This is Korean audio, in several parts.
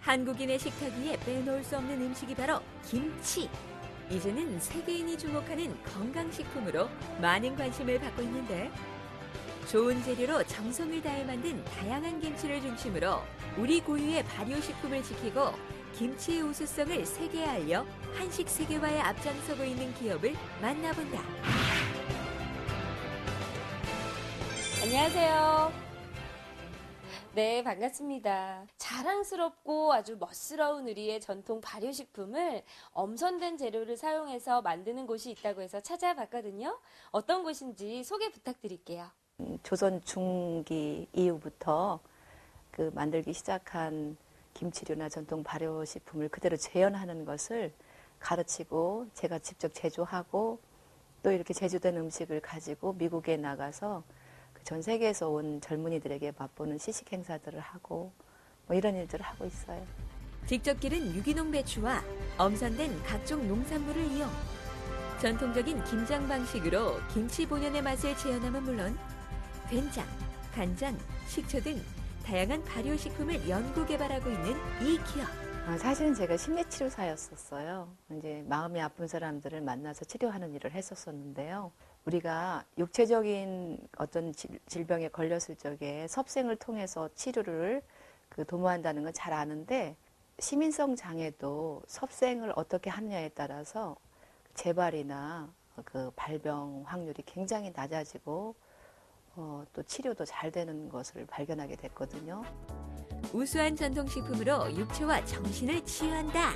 한국인의 식탁 위에 빼놓을 수 없는 음식이 바로 김치. 이제는 세계인이 주목하는 건강식품으로 많은 관심을 받고 있는데, 좋은 재료로 정성을 다해 만든 다양한 김치를 중심으로 우리 고유의 발효식품을 지키고 김치의 우수성을 세계에 알려 한식 세계화에 앞장서고 있는 기업을 만나본다. 안녕하세요. 네, 반갑습니다. 자랑스럽고 아주 멋스러운 우리의 전통 발효식품을 엄선된 재료를 사용해서 만드는 곳이 있다고 해서 찾아봤거든요. 어떤 곳인지 소개 부탁드릴게요. 조선 중기 이후부터 만들기 시작한 김치류나 전통 발효식품을 그대로 재현하는 것을 가르치고 제가 직접 제조하고 또 이렇게 제조된 음식을 가지고 미국에 나가서 전 세계에서 온 젊은이들에게 맛보는 시식 행사들을 하고 이런 일들을 하고 있어요. 직접 기른 유기농 배추와 엄선된 각종 농산물을 이용 전통적인 김장 방식으로 김치 본연의 맛을 재현함은 물론 된장, 간장, 식초 등 다양한 발효식품을 연구 개발하고 있는 이 기업. 사실은 제가 심리치료사였었어요. 이제 마음이 아픈 사람들을 만나서 치료하는 일을 했었었는데요. 우리가 육체적인 어떤 질병에 걸렸을 적에 섭생을 통해서 치료를 도모한다는 건 잘 아는데, 시민성 장애도 섭생을 어떻게 하느냐에 따라서 재발이나 발병 확률이 굉장히 낮아지고 또 치료도 잘 되는 것을 발견하게 됐거든요. 우수한 전통식품으로 육체와 정신을 치유한다.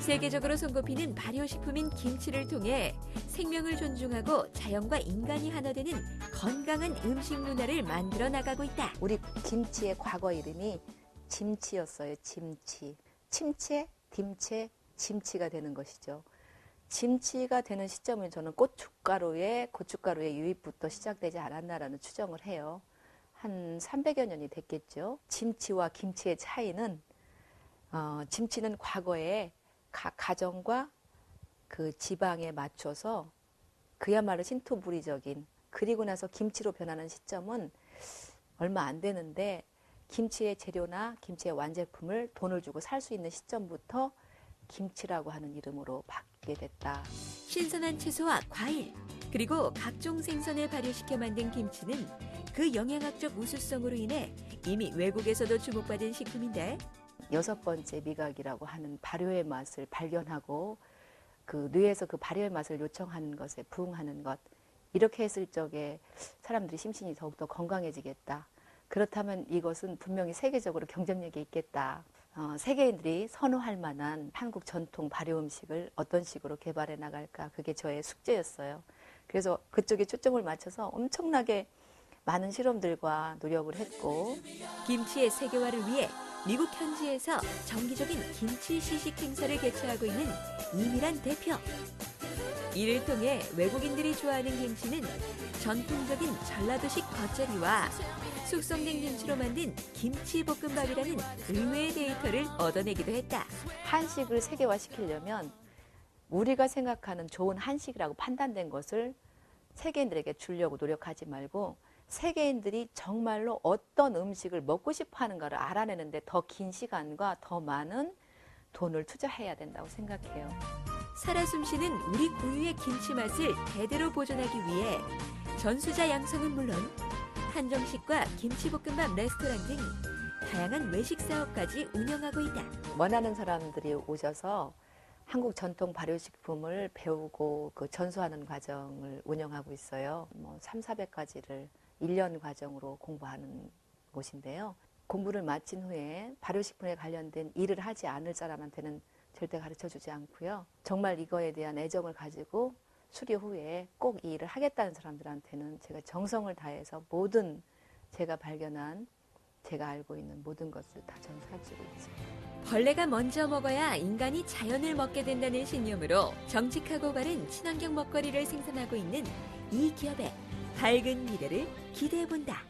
세계적으로 손꼽히는 발효식품인 김치를 통해 생명을 존중하고 자연과 인간이 하나 되는 건강한 음식 문화를 만들어 나가고 있다. 우리 김치의 과거 이름이 짐치였어요. 짐치. 침체, 딤체, 짐치가 되는 것이죠. 짐치가 되는 시점은 저는 고춧가루의 유입부터 시작되지 않았나라는 추정을 해요. 한 300여 년이 됐겠죠. 짐치와 김치의 차이는 짐치는 과거에 각 가정과 그 지방에 맞춰서 그야말로 신토부리적인, 그리고 나서 김치로 변하는 시점은 얼마 안 되는데, 김치의 재료나 김치의 완제품을 돈을 주고 살 수 있는 시점부터 김치라고 하는 이름으로 바뀌게 됐다. 신선한 채소와 과일, 그리고 각종 생선을 발효시켜 만든 김치는 그 영양학적 우수성으로 인해 이미 외국에서도 주목받은 식품인데, 6번째 미각이라고 하는 발효의 맛을 발견하고 뇌에서 그 발효의 맛을 요청하는 것에 부응하는 것, 이렇게 했을 적에 사람들이 심신이 더욱더 건강해지겠다. 그렇다면 이것은 분명히 세계적으로 경쟁력이 있겠다. 세계인들이 선호할 만한 한국 전통 발효 음식을 어떤 식으로 개발해 나갈까, 그게 저의 숙제였어요. 그래서 그쪽에 초점을 맞춰서 엄청나게 많은 실험들과 노력을 했고, 김치의 세계화를 위해 미국 현지에서 정기적인 김치 시식 행사를 개최하고 있는 이미란 대표. 이를 통해 외국인들이 좋아하는 김치는 전통적인 전라도식 겉절이와 숙성된 김치로 만든 김치볶음밥이라는 의외의 데이터를 얻어내기도 했다. 한식을 세계화시키려면 우리가 생각하는 좋은 한식이라고 판단된 것을 세계인들에게 주려고 노력하지 말고, 세계인들이 정말로 어떤 음식을 먹고 싶어 하는가를 알아내는데 더 긴 시간과 더 많은 돈을 투자해야 된다고 생각해요. 살아 숨쉬는 우리 고유의 김치 맛을 대대로 보존하기 위해 전수자 양성은 물론 한정식과 김치볶음밥 레스토랑 등 다양한 외식 사업까지 운영하고 있다. 원하는 사람들이 오셔서 한국 전통 발효식품을 배우고 전수하는 과정을 운영하고 있어요. 300~400가지를 1년 과정으로 공부하는 곳인데요. 공부를 마친 후에 발효식품에 관련된 일을 하지 않을 사람한테는 절대 가르쳐주지 않고요. 정말 이거에 대한 애정을 가지고 수료 후에 꼭 이 일을 하겠다는 사람들한테는 제가 정성을 다해서 모든 제가 발견한, 제가 알고 있는 모든 것을 다 전수해주고 있죠. 벌레가 먼저 먹어야 인간이 자연을 먹게 된다는 신념으로 정직하고 바른 친환경 먹거리를 생산하고 있는 이 기업의 밝은 미래를 기대해본다.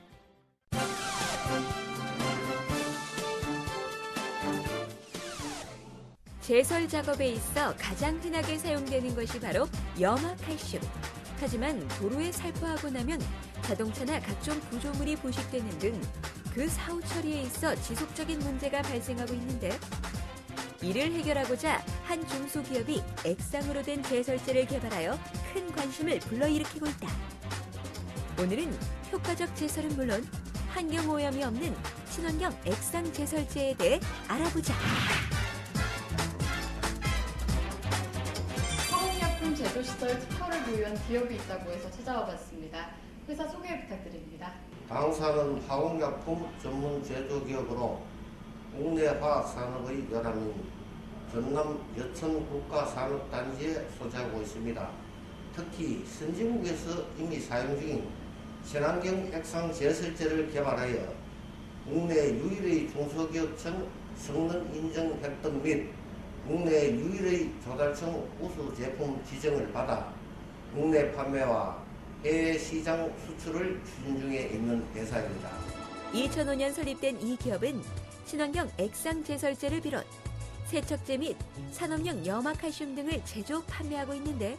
제설 작업에 있어 가장 흔하게 사용되는 것이 바로 염화칼슘. 하지만 도로에 살포하고 나면 자동차나 각종 구조물이 부식되는 등 그 사후 처리에 있어 지속적인 문제가 발생하고 있는데 이를 해결하고자 한 중소기업이 액상으로 된 제설제를 개발하여 큰 관심을 불러일으키고 있다. 오늘은 효과적 제설은 물론 환경오염이 없는 친환경 액상 제설제에 대해 알아보자. 화학약품 제조시설 특허를 보유한 기업이 있다고 해서 찾아와 봤습니다. 회사 소개 부탁드립니다. 당사는 화학약품 전문 제조기업으로 국내 화학산업의 열암인 전남 여천 국가산업단지에 소재하고 있습니다. 특히 선진국에서 이미 사용 중인 친환경 액상 제설제를 개발하여 국내 유일의 중소기업청 성능 인정 획득 및 국내 유일의 조달청 우수 제품 지정을 받아 국내 판매와 해외 시장 수출을 추진 중에 있는 회사입니다. 2005년 설립된 이 기업은 친환경 액상 제설제를 비롯 세척제 및 산업용 염화칼슘 등을 제조, 판매하고 있는데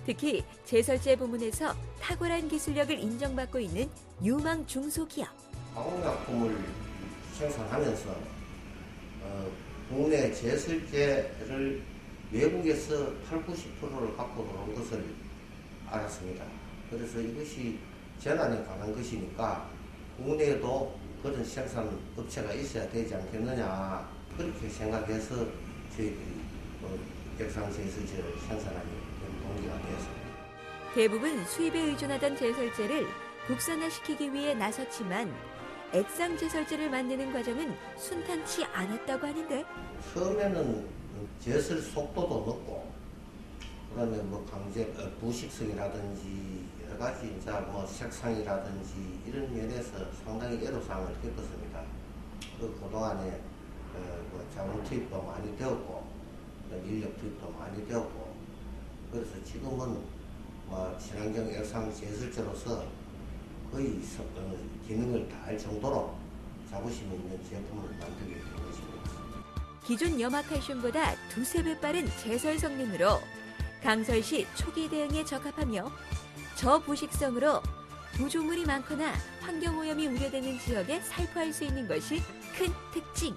특히 제설제 부문에서 탁월한 기술력을 인정받고 있는 유망 중소기업. 화학약품을 생산하면서 국내 제설제를 외국에서 80~90%를 갖고 들어온 것을 알았습니다. 그래서 이것이 재난에 관한 것이니까 국내에도 그런 생산 업체가 있어야 되지 않겠느냐, 그렇게 생각해서 저희들이 액상 제설제를 생산하게 된 동기가 되었습니다. 대부분 수입에 의존하던 제설제를 국산화시키기 위해 나섰지만 액상 제설제를 만드는 과정은 순탄치 않았다고 하는데 처음에는 제설 속도도 높고 그다음에 강제 부식성이라든지 여러 가지 이제 색상이라든지 이런 면에서 상당히 애로사항을 겪었습니다. 그동안에 자원 투입도 많이 되었고 인력 투입도 많이 되었고 그래서 지금은 친환경 액상 제설제로서 거의 기능을 다할 정도로 자부심 있는 제품을 만들게 된 것입니다. 기존 염화칼슘보다 2~3배 빠른 제설 성능으로 강설 시 초기 대응에 적합하며 저부식성으로 구조물이 많거나 환경오염이 우려되는 지역에 살포할 수 있는 것이 큰 특징.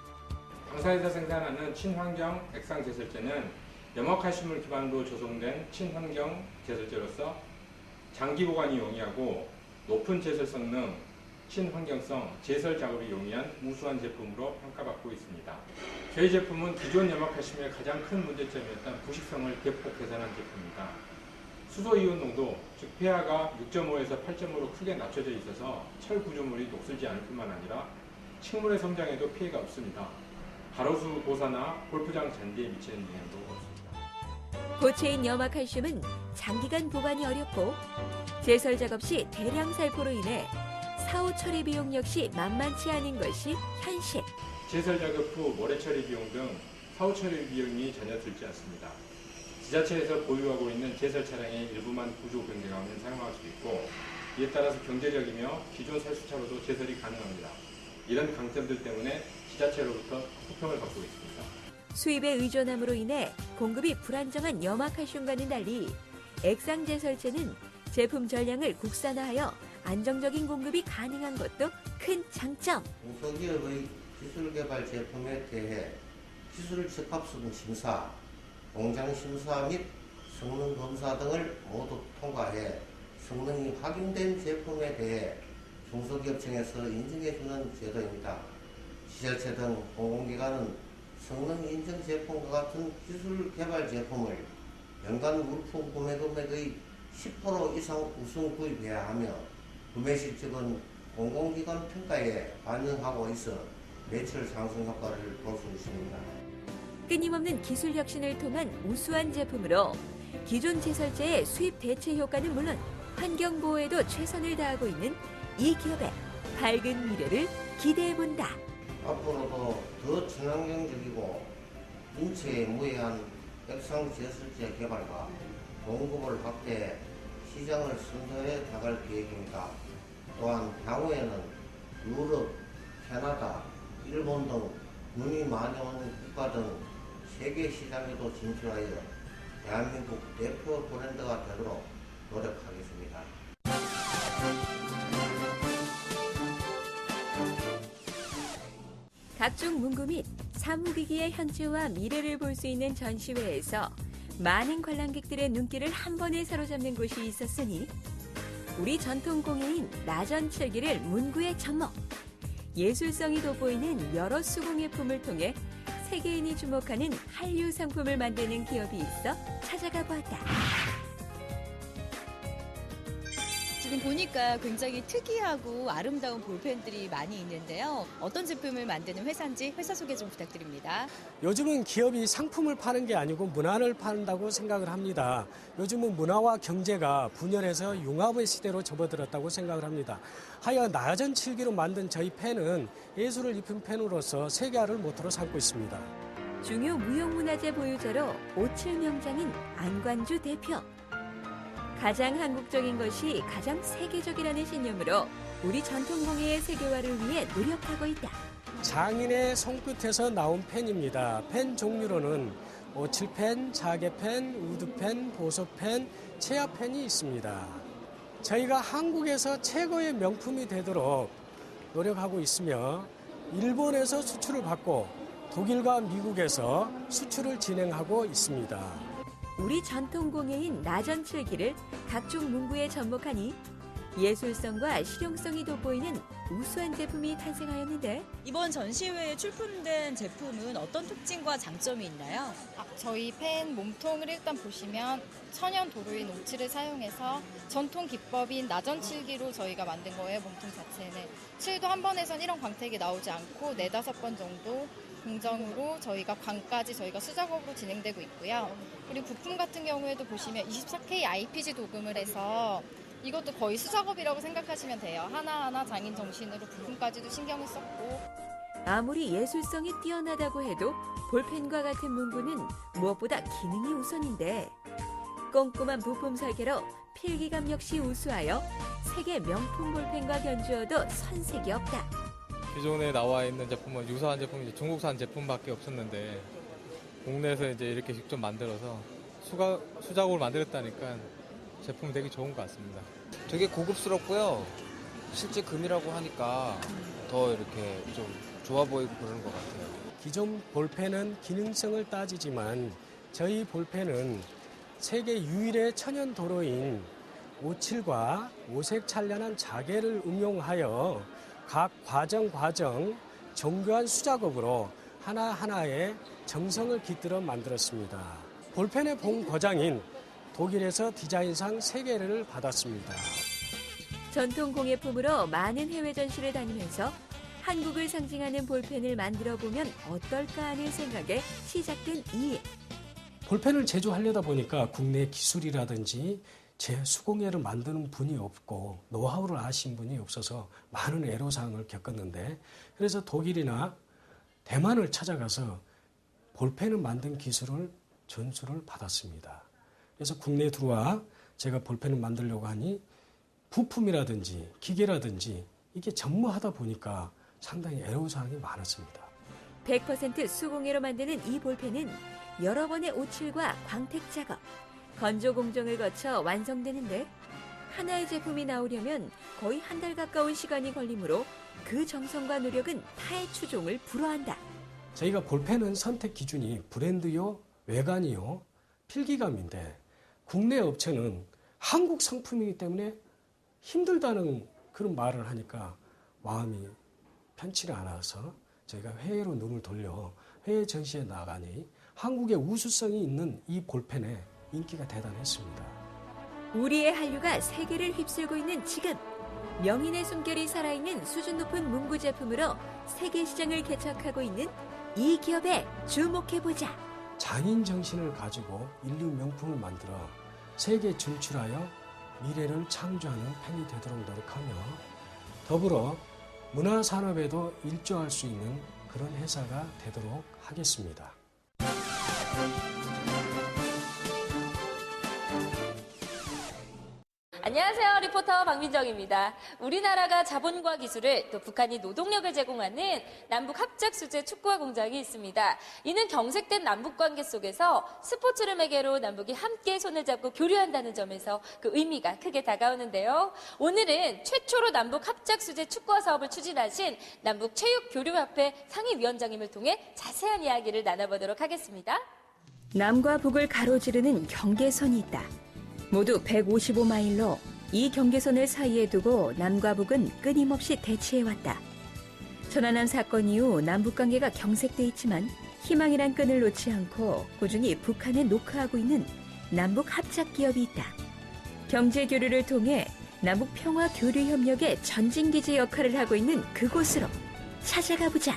당사에서 생산하는 친환경 액상 제설제는 염화칼슘을 기반으로 조성된 친환경 제설제로서 장기 보관이 용이하고 높은 제설 성능, 친환경성, 제설 작업이 용이한 우수한 제품으로 평가받고 있습니다. 저희 제품은 기존 염화칼슘의 가장 큰 문제점이었던 부식성을 대폭 개선한 제품입니다. 수소이온 농도, 즉 pH가 6.5에서 8.5로 크게 낮춰져 있어서 철 구조물이 녹슬지 않을 뿐만 아니라 식물의 성장에도 피해가 없습니다. 가로수 고사나 골프장 잔디에 미치는 영향도 없습니다. 고체인 염화칼슘은 장기간 보관이 어렵고 제설 작업 시 대량 살포로 인해 사후 처리 비용 역시 만만치 않은 것이 현실. 제설 작업 후 모래 처리 비용 등 사후 처리 비용이 전혀 들지 않습니다. 지자체에서 보유하고 있는 제설 차량의 일부만 구조 변경하면 사용할 수 있고 이에 따라서 경제적이며 기존 설수차로도 제설이 가능합니다. 이런 강점들 때문에 지자체로부터 호평을 받고 있습니다. 수입에 의존함으로 인해 공급이 불안정한 염화칼슘과는 달리 액상 제설제는 제품 전량을 국산화하여 안정적인 공급이 가능한 것도 큰 장점. 중소기업의 기술개발 제품에 대해 기술 적합성 심사, 공장 심사 및 성능 검사 등을 모두 통과해 성능이 확인된 제품에 대해 중소기업청에서 인증해주는 제도입니다. 지자체 등 공공기관은 성능 인증 제품과 같은 기술 개발 제품을 연간 물품 구매 금액의 10% 이상 우선 구입해야 하며 구매 실적은 공공기관 평가에 반영하고 있어 매출 상승 효과를 볼 수 있습니다. 끊임없는 기술 혁신을 통한 우수한 제품으로 기존 제설제의 수입 대체 효과는 물론 환경 보호에도 최선을 다하고 있는 이 기업의 밝은 미래를 기대해본다. 앞으로도 더 친환경적이고 인체에 무해한 액상 제설제 개발과 공급을 확대해 시장을 선도해 나갈 계획입니다. 또한 향후에는 유럽, 캐나다, 일본 등 눈이 많이 오는 국가 등 세계 시장에도 진출하여 대한민국 대표 브랜드가 되도록 노력하겠습니다. 각종 문구 및 사무기기의 현재와 미래를 볼 수 있는 전시회에서 많은 관람객들의 눈길을 한 번에 사로잡는 곳이 있었으니 우리 전통 공예인 나전칠기를 문구에 접목, 예술성이 돋보이는 여러 수공예품을 통해 세계인이 주목하는 한류 상품을 만드는 기업이 있어 찾아가 보았다. 지금 보니까 굉장히 특이하고 아름다운 볼펜들이 많이 있는데요. 어떤 제품을 만드는 회사인지 회사 소개 좀 부탁드립니다. 요즘은 기업이 상품을 파는 게 아니고 문화를 판다고 생각을 합니다. 요즘은 문화와 경제가 분열해서 융합의 시대로 접어들었다고 생각을 합니다. 하여 나전칠기로 만든 저희 펜은 예술을 입힌 펜으로서 세계화를 모토로 삼고 있습니다. 중요 무형문화재 보유자로 오칠 명장인 안관주 대표. 가장 한국적인 것이 가장 세계적이라는 신념으로 우리 전통공예의 세계화를 위해 노력하고 있다. 장인의 손끝에서 나온 펜입니다. 펜 종류로는 오칠펜, 자개펜, 우드펜, 보석펜, 체아펜이 있습니다. 저희가 한국에서 최고의 명품이 되도록 노력하고 있으며 일본에서 수출을 받고 독일과 미국에서 수출을 진행하고 있습니다. 우리 전통공예인 나전칠기를 각종 문구에 접목하니 예술성과 실용성이 돋보이는 우수한 제품이 탄생하였는데 이번 전시회에 출품된 제품은 어떤 특징과 장점이 있나요? 저희 펜 몸통을 일단 보시면 천연 도료인 오칠을 사용해서 전통 기법인 나전칠기로 저희가 만든 거예요. 몸통 자체는. 칠도 한 번에선 이런 광택이 나오지 않고 4-5번 정도 공정으로 저희가 광까지 저희가 수작업으로 진행되고 있고요. 그리고 부품 같은 경우에도 보시면 24K IPG 도금을 해서 이것도 거의 수작업이라고 생각하시면 돼요. 하나하나 장인 정신으로 부품까지도 신경을 썼고. 아무리 예술성이 뛰어나다고 해도 볼펜과 같은 문구는 무엇보다 기능이 우선인데 꼼꼼한 부품 설계로 필기감 역시 우수하여 세계 명품 볼펜과 견주어도 선색이 없다. 기존에 나와 있는 제품은 유사한 제품이 이제 중국산 제품밖에 없었는데 국내에서 이제 이렇게 직접 만들어서 수작업을 만들었다니까 제품이 되게 좋은 것 같습니다. 되게 고급스럽고요. 실제 금이라고 하니까 더 이렇게 좀 좋아 보이고 그러는 것 같아요. 기존 볼펜은 기능성을 따지지만 저희 볼펜은 세계 유일의 천연 도료인 오칠과 오색 찬란한 자개를 응용하여 각 과정 정교한 수작업으로 하나하나의 정성을 깃들어 만들었습니다. 볼펜의 본고장인 독일에서 디자인상 3개를 받았습니다. 전통 공예품으로 많은 해외 전시를 다니면서 한국을 상징하는 볼펜을 만들어 보면 어떨까 하는 생각에 시작된 이 일. 볼펜을 제조하려다 보니까 국내 기술이라든지 수공예를 만드는 분이 없고 노하우를 아신 분이 없어서 많은 애로사항을 겪었는데 그래서 독일이나 대만을 찾아가서 볼펜을 만든 기술을 전수를 받았습니다. 그래서 국내에 들어와 제가 볼펜을 만들려고 하니 부품이라든지 기계라든지 이게 전무하다 보니까 상당히 애로사항이 많았습니다. 100% 수공예로 만드는 이 볼펜은 여러 번의 오칠과 광택 작업, 건조 공정을 거쳐 완성되는데 하나의 제품이 나오려면 거의 한 달 가까운 시간이 걸리므로 그 정성과 노력은 타의 추종을 불허한다. 저희가 볼펜은 선택 기준이 브랜드요, 외관이요, 필기감인데 국내 업체는 한국 상품이기 때문에 힘들다는 그런 말을 하니까 마음이 편치가 않아서 저희가 해외로 눈을 돌려 해외 전시에 나가니 한국의 우수성이 있는 이 볼펜에 인기가 대단했습니다. 우리의 한류가 세계를 휩쓸고 있는 지금 명인의 숨결이 살아있는 수준 높은 문구 제품으로 세계 시장을 개척하고 있는 이 기업에 주목해보자. 장인 정신을 가지고 인류 명품을 만들어 세계에 진출하여 미래를 창조하는 펜이 되도록 노력하며 더불어 문화산업에도 일조할 수 있는 그런 회사가 되도록 하겠습니다. 안녕하세요. 리포터 박민정입니다. 우리나라가 자본과 기술을 또 북한이 노동력을 제공하는 남북 합작 수제 축구화 공장이 있습니다. 이는 경색된 남북 관계 속에서 스포츠를 매개로 남북이 함께 손을 잡고 교류한다는 점에서 그 의미가 크게 다가오는데요. 오늘은 최초로 남북 합작 수제 축구화 사업을 추진하신 남북체육교류협회 상임위원장님을 통해 자세한 이야기를 나눠보도록 하겠습니다. 남과 북을 가로지르는 경계선이 있다. 모두 155마일로 이 경계선을 사이에 두고 남과 북은 끊임없이 대치해왔다. 천안함 사건 이후 남북관계가 경색돼 있지만 희망이란 끈을 놓지 않고 꾸준히 북한에 노크하고 있는 남북 합작 기업이 있다. 경제 교류를 통해 남북 평화 교류 협력의 전진기지 역할을 하고 있는 그곳으로 찾아가 보자.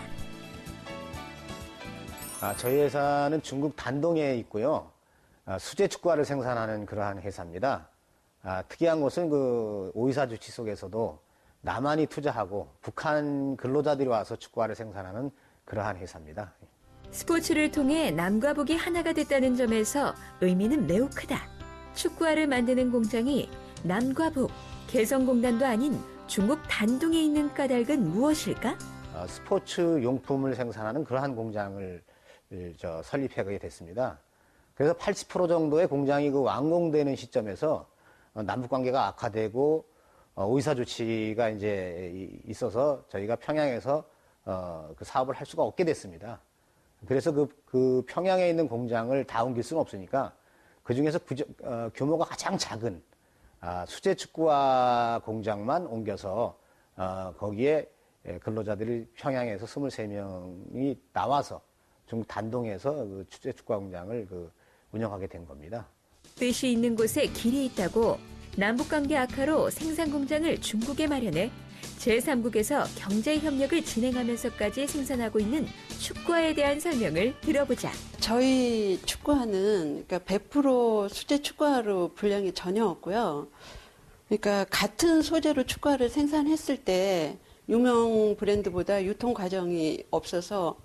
저희 회사는 중국 단동에 있고요. 수제 축구화를 생산하는 그러한 회사입니다. 특이한 것은 그 오이사 주치 속에서도 남한이 투자하고 북한 근로자들이 와서 축구화를 생산하는 그러한 회사입니다. 스포츠를 통해 남과 북이 하나가 됐다는 점에서 의미는 매우 크다. 축구화를 만드는 공장이 남과 북, 개성공단도 아닌 중국 단동에 있는 까닭은 무엇일까? 스포츠 용품을 생산하는 그러한 공장을 설립하게 됐습니다. 그래서 80% 정도의 공장이 완공되는 시점에서 남북 관계가 악화되고 오이사 조치가 이제 있어서 저희가 평양에서 그 사업을 할 수가 없게 됐습니다. 그래서 그 평양에 있는 공장을 다 옮길 수는 없으니까 그 중에서 규모가 가장 작은 수제 축구화 공장만 옮겨서 거기에 근로자들이 평양에서 23명이 나와서 중국 단동에서 그 수제 축구화 공장을 운영하게 된 겁니다. 뜻이 있는 곳에 길이 있다고 남북관계 악화로 생산공장을 중국에 마련해 제3국에서 경제협력을 진행하면서까지 생산하고 있는 축구화에 대한 설명을 들어보자. 저희 축구화는 그러니까 100% 수제 축구화로 분량이 전혀 없고요. 그러니까 같은 소재로 축구화를 생산했을 때 유명 브랜드보다 유통 과정이 없어서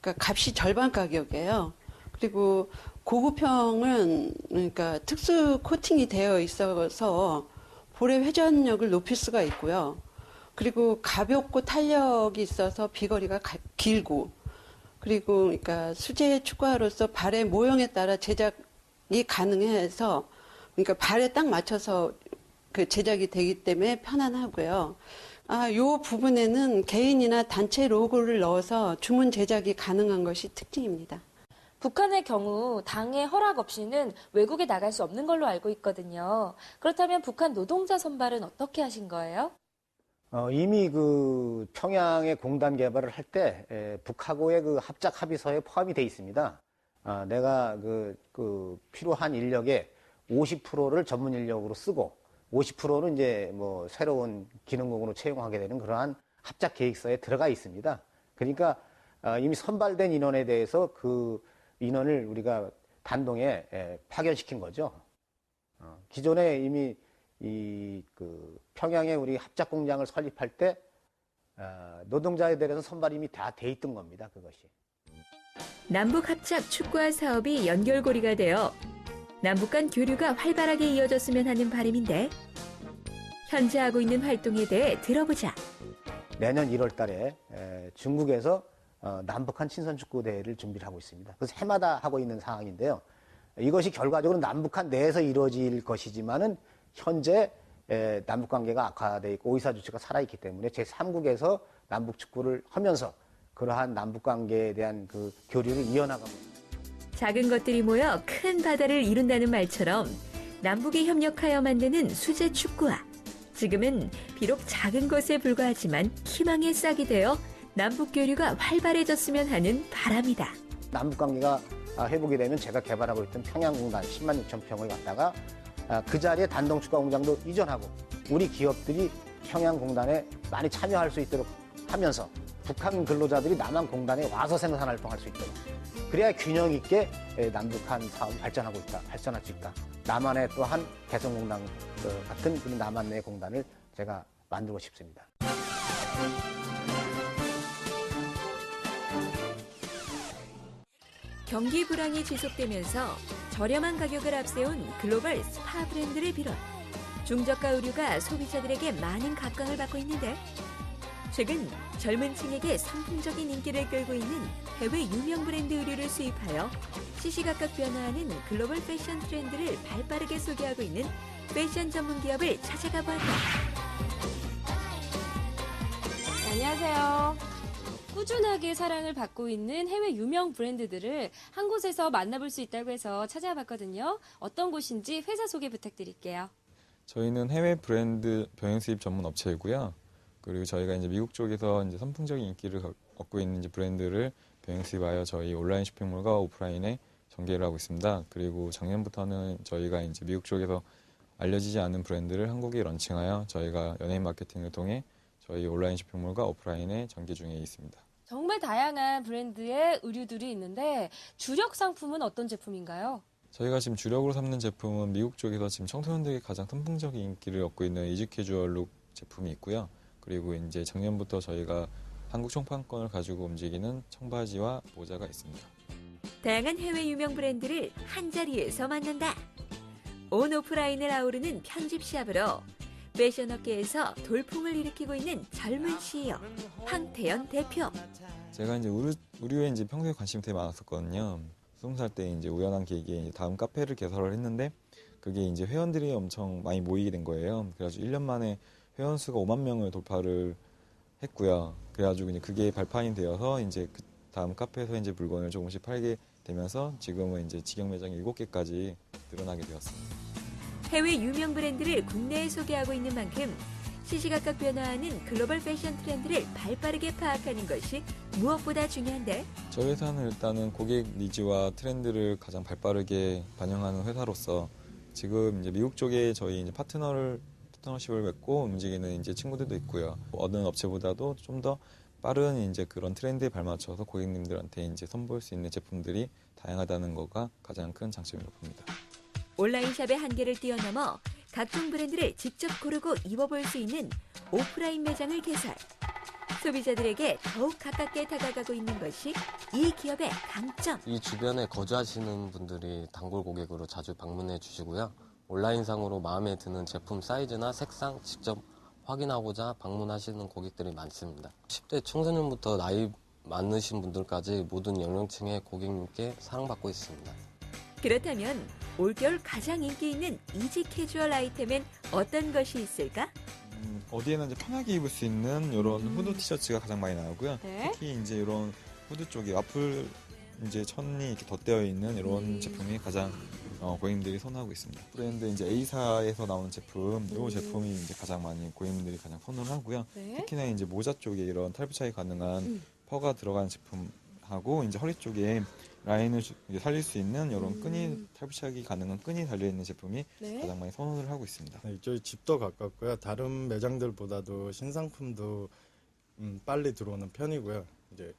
그러니까 값이 절반 가격이에요. 그리고 고급형은 그러니까 특수 코팅이 되어 있어서 볼의 회전력을 높일 수가 있고요. 그리고 가볍고 탄력이 있어서 비거리가 길고, 그리고 그러니까 수제 축구화로서 발의 모형에 따라 제작이 가능해서 그러니까 발에 딱 맞춰서 그 제작이 되기 때문에 편안하고요. 요 부분에는 개인이나 단체 로고를 넣어서 주문 제작이 가능한 것이 특징입니다. 북한의 경우 당의 허락 없이는 외국에 나갈 수 없는 걸로 알고 있거든요. 그렇다면 북한 노동자 선발은 어떻게 하신 거예요? 이미 그 평양의 공단 개발을 할 때 북하고의 그 합작 합의서에 포함이 돼 있습니다. 내가 그 필요한 인력의 50%를 전문 인력으로 쓰고 50%는 이제 뭐 새로운 기능공으로 채용하게 되는 그러한 합작 계획서에 들어가 있습니다. 그러니까 이미 선발된 인원에 대해서 그 인원을 우리가 단동에 파견시킨 거죠. 기존에 이미 그 평양에 우리 합작 공장을 설립할 때 노동자에 대해서 선발이 이미 다 돼 있던 겁니다. 그것이. 남북 합작 축구화 사업이 연결고리가 되어 남북 간 교류가 활발하게 이어졌으면 하는 바람인데 현재 하고 있는 활동에 대해 들어보자. 내년 1월 달에 중국에서 남북한 친선축구대회를 준비를 하고 있습니다. 그래서 해마다 하고 있는 상황인데요. 이것이 결과적으로 남북한 내에서 이루어질 것이지만은 현재 남북관계가 악화되어 있고 오이사 조치가 살아있기 때문에 제3국에서 남북축구를 하면서 그러한 남북관계에 대한 그 교류를 이어나가고 있습니다. 작은 것들이 모여 큰 바다를 이룬다는 말처럼 남북이 협력하여 만드는 수제 축구화. 지금은 비록 작은 것에 불과하지만 희망의 싹이 되어 남북 교류가 활발해졌으면 하는 바람이다. 남북관계가 회복이 되면 제가 개발하고 있던 평양공단 10만 6천 평을 갖다가 그 자리에 단동 축구화 공장도 이전하고 우리 기업들이 평양공단에 많이 참여할 수 있도록 하면서 북한 근로자들이 남한 공단에 와서 생산 활동할 수 있도록 그래야 균형 있게 남북한 사업이 발전할 수 있다. 남한의 또한 개성공단 같은 그런 남한 내 공단을 제가 만들고 싶습니다. 경기 불황이 지속되면서 저렴한 가격을 앞세운 글로벌 스파 브랜드를 비롯 중저가 의류가 소비자들에게 많은 각광을 받고 있는데 최근 젊은 층에게 선풍적인 인기를 끌고 있는 해외 유명 브랜드 의류를 수입하여 시시각각 변화하는 글로벌 패션 트렌드를 발빠르게 소개하고 있는 패션 전문 기업을 찾아가 보았다. 안녕하세요. 꾸준하게 사랑을 받고 있는 해외 유명 브랜드들을 한 곳에서 만나볼 수 있다고 해서 찾아봤거든요. 어떤 곳인지 회사 소개 부탁드릴게요. 저희는 해외 브랜드 병행 수입 전문 업체이고요. 그리고 저희가 이제 미국 쪽에서 이제 선풍적인 인기를 얻고 있는 이제 브랜드를 병행 수입하여 저희 온라인 쇼핑몰과 오프라인에 전개를 하고 있습니다. 그리고 작년부터는 저희가 이제 미국 쪽에서 알려지지 않은 브랜드를 한국에 런칭하여 저희가 연예인 마케팅을 통해 저희 온라인 쇼핑몰과 오프라인에 전개 중에 있습니다. 정말 다양한 브랜드의 의류들이 있는데 주력 상품은 어떤 제품인가요? 저희가 지금 주력으로 삼는 제품은 미국 쪽에서 지금 청소년들에게 가장 선풍적인 인기를 얻고 있는 이지 캐주얼 룩 제품이 있고요. 그리고 이제 작년부터 저희가 한국 총판권을 가지고 움직이는 청바지와 모자가 있습니다. 다양한 해외 유명 브랜드를 한자리에서 만난다. 온 오프라인을 아우르는 편집 시합으로 패션 업계에서 돌풍을 일으키고 있는 젊은 CEO 황태연 대표. 제가 이제 의류에 이제 평소에 관심이 되게 많았었거든요. 20살 때 이제 우연한 계기에 다음 카페를 개설을 했는데 그게 이제 회원들이 엄청 많이 모이게 된 거예요. 그래가지고 1년 만에 회원 수가 5만 명을 돌파를 했고요. 그래가지고 이제 그게 발판이 되어서 이제 그 다음 카페에서 이제 물건을 조금씩 팔게 되면서 지금은 이제 직영 매장이 7개까지 늘어나게 되었습니다. 해외 유명 브랜드를 국내에 소개하고 있는 만큼 시시각각 변화하는 글로벌 패션 트렌드를 발빠르게 파악하는 것이 무엇보다 중요한데 저희 회사는 일단은 고객 니즈와 트렌드를 가장 발빠르게 반영하는 회사로서 지금 이제 미국 쪽에 저희 이제 파트너십을 맺고 움직이는 이제 친구들도 있고요. 어느 업체보다도 좀 더 빠른 이제 그런 트렌드에 발맞춰서 고객님들한테 이제 선보일 수 있는 제품들이 다양하다는 거가 가장 큰 장점이라고 봅니다. 온라인샵의 한계를 뛰어넘어 각종 브랜드를 직접 고르고 입어볼 수 있는 오프라인 매장을 개설. 소비자들에게 더욱 가깝게 다가가고 있는 것이 이 기업의 강점. 이 주변에 거주하시는 분들이 단골 고객으로 자주 방문해 주시고요. 온라인상으로 마음에 드는 제품 사이즈나 색상 직접 확인하고자 방문하시는 고객들이 많습니다. 10대 청소년부터 나이 많으신 분들까지 모든 연령층의 고객님께 사랑받고 있습니다. 그렇다면 올겨울 가장 인기 있는 이지 캐주얼 아이템엔 어떤 것이 있을까? 어디에나 이제 편하게 입을 수 있는 이런 후드 티셔츠가 가장 많이 나오고요. 네. 특히 이제 이런 후드 쪽에 와플 이제 천이 이렇게 덧대어 있는 이런 제품이 가장 고객님들이 선호하고 있습니다. 브랜드 이제 A사에서 나오는 제품, 이 제품이 이제 가장 많이 고객님들이 가장 선호를 하고요. 네. 특히나 이제 모자 쪽에 이런 탈부착이 가능한 퍼가 들어간 제품하고 이제 허리 쪽에 라인을 살릴 수 있는 이런 끈이 탈부착이 가능한 끈이 달려 있는 제품이 네. 가장 많이 선호를 하고 있습니다. 이쪽이 집도 가깝고요. 다른 매장들보다도 신상품도 빨리 들어오는 편이고요. 이제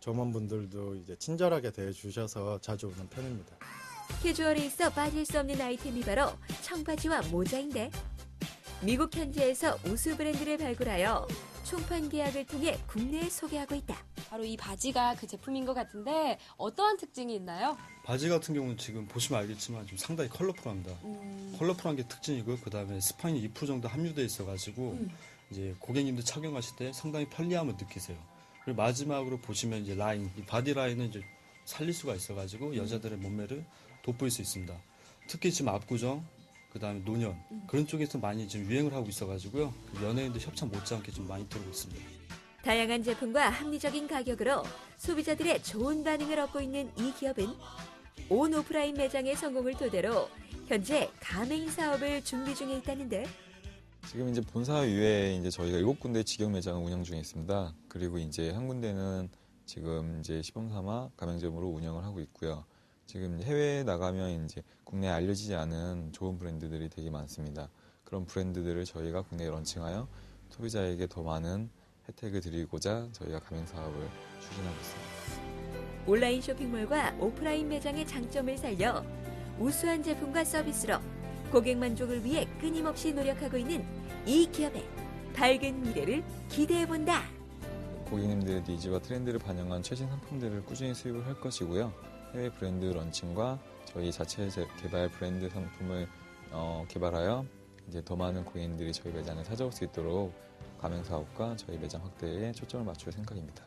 점원분들도 이제 친절하게 대해주셔서 자주 오는 편입니다. 캐주얼에 있어 빠질 수 없는 아이템이 바로 청바지와 모자인데 미국 현지에서 우수 브랜드를 발굴하여 총판 계약을 통해 국내에 소개하고 있다. 바로 이 바지가 그 제품인 것 같은데 어떠한 특징이 있나요? 바지 같은 경우는 지금 보시면 알겠지만 좀 상당히 컬러풀합니다. 컬러풀한 게 특징이고요. 그 다음에 스판이 2% 정도 함유되어 있어가지고 이제 고객님들 착용하실 때 상당히 편리함을 느끼세요. 그리고 마지막으로 보시면 이제 라인, 이 바디 라인은 이제 살릴 수가 있어가지고 여자들의 몸매를 돋보일 수 있습니다. 특히 지금 압구정, 그 다음에 노년 그런 쪽에서 많이 지금 유행을 하고 있어가지고요. 연예인들 협찬 못지않게 좀 많이 들어오고 있습니다. 다양한 제품과 합리적인 가격으로 소비자들의 좋은 반응을 얻고 있는 이 기업은 온 오프라인 매장의 성공을 토대로 현재 가맹 사업을 준비 중에 있다는데 지금 이제 본사 이외에 이제 저희가 7군데 직영 매장을 운영 중에 있습니다. 그리고 이제 한 군데는 지금 이제 시범3아 가맹점으로 운영을 하고 있고요. 지금 해외에 나가면 이제 국내에 알려지지 않은 좋은 브랜드들이 되게 많습니다. 그런 브랜드들을 저희가 국내에 런칭하여 소비자에게 더 많은 혜택을 드리고자 저희가 가맹 사업을 추진하고 있습니다. 온라인 쇼핑몰과 오프라인 매장의 장점을 살려 우수한 제품과 서비스로 고객 만족을 위해 끊임없이 노력하고 있는 이 기업의 밝은 미래를 기대해본다. 고객님들의 니즈와 트렌드를 반영한 최신 상품들을 꾸준히 수입을 할 것이고요. 해외 브랜드 런칭과 저희 자체 개발 브랜드 상품을 개발하여 이제 더 많은 고객님들이 저희 매장을 찾아올 수 있도록 가맹 사업과 저희 매장 확대에 초점을 맞출 생각입니다.